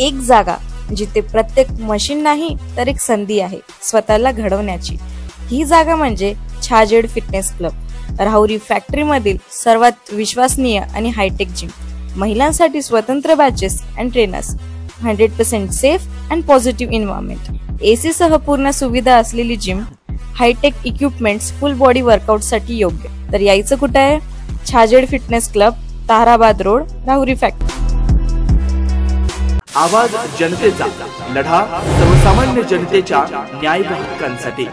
एक जागा जिथे प्रत्येक मशीन नाही तर एक संधी आहे स्वतःला घडवण्याची। ही जागा म्हणजे Chhajed fitness club, Rahuri factory मधील सर्वात विश्वसनीय आणि हायटेक जिम। महिलांसाठी स्वतंत्र batches and trainers, 100% safe and positive environment, AC सह पूर्ण सुविधा असलेली gym, high tech equipments, full body workout साठी योग्य। तर यायचं कुठे आहे? Chhajed fitness club, Tarabad road, Rahuri factory. आवाज जनतेचा, लढा सर्वसामान्य जनतेच्या न्याय व हक्कांसाठी।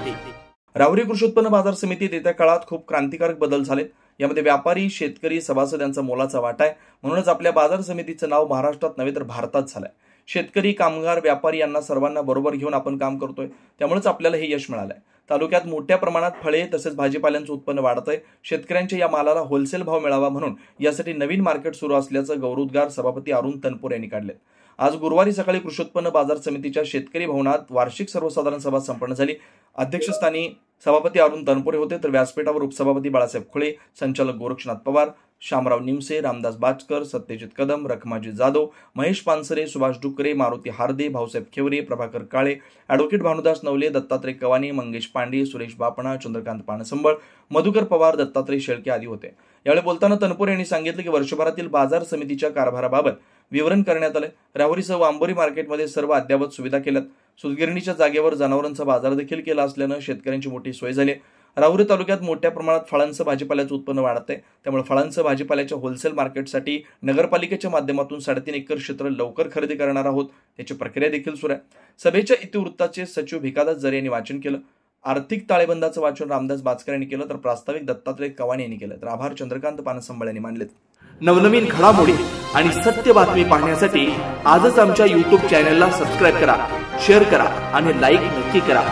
राहुरी कृषी उत्पन्न बाजार समितीत येत्या काळात खूप क्रांतिकारक बदल झाले। यामध्ये व्यापारी, शेतकरी, सभासद यांचा मोलाचा वाटा आहे। म्हणूनच आपल्या बाजार समितीचं नाव महाराष्ट्रात नव्हे तर भारतात झालंय। शेतकरी, कामगार, व्यापारी यांना सर्वांना बरोबर घेऊन आपण काम करतोय, त्यामुळेच आपल्याला हे यश मिळालंय। तालुक्यात मोठ्या प्रमाणात फळे तसेच भाजीपाल्यांचं उत्पन्न वाढतंय। शेतकऱ्यांच्या या मालाला होलसेल भाव मिळावा म्हणून यासाठी नवीन मार्केट सुरू असल्याचं गौरवोद्गार सभापती अरुण तनपुरे यांनी काढले। आज गुरुवारी सकाळी कृषी उत्पन्न बाजार समितीच्या शेतकरी भवनात वार्षिक सर्वसाधारण सभा संपन्न झाली। अध्यक्षस्थानी सभापती अरुण तनपुरे होते, तर व्यासपीठावर उपसभापती बाळासाहेब खुळे, संचालक गोरक्षनाथ पवार, शामराव निमसे, रामदास बाचकर, सत्यजित कदम, रखमाजी जाधव, महेश पानसरे, सुभाष डुकरे, मारुती हार्दे, भाऊसाहेब खेवरे, प्रभाकर काळे, ॲडव्होकेट भानुदास नवले, दत्तात्रय कवानी, मंगेश पांडे, सुरेश बापणा, चंद्रकांत पानसंबळ, मधुकर पवार, दत्तात्रय शेळके आदी होते। यावेळी बोलताना तनपुरे यांनी सांगितले की वर्षभरातील बाजार समितीच्या कारभाराबाबत विवरण करण्यात आले। राहुरीसह आंबोरी मार्केटमध्ये सर्व अद्ययावत सुविधा केल्यात। सुतगिरणीच्या जागेवर जनावरांचा बाजार देखील केला असल्यानं शेतकऱ्यांची मोठी सोय झाली। राहुरी तालुक्यात मोठ्या प्रमाणात फळांचं भाजीपाल्याचं उत्पन्न वाढत आहे, त्यामुळे फळांचं भाजीपाल्याच्या होलसेल मार्केटसाठी नगरपालिकेच्या माध्यमातून 3.5 एकर क्षेत्र लवकर खरेदी करणार आहोत, त्याची प्रक्रिया देखील सुरू आहे। सभेच्या इतिवृत्ताचे सचिव भिकादास जरे यांनी वाचन केलं। आर्थिक ताळेबंदाचं वाचन रामदास बाचकर यांनी केलं, तर प्रास्ताविक दत्तात्रय कवानी यांनी केलं, तर आभार चंद्रकांत पानसंबळ यांनी मानलेत। नवनवीन घडामोडी आणि सत्य बातमी पाहण्यासाठी आजच आमच्या YouTube चॅनलला सबस्क्राईब करा, शेअर करा आणि लाईक नक्की करा।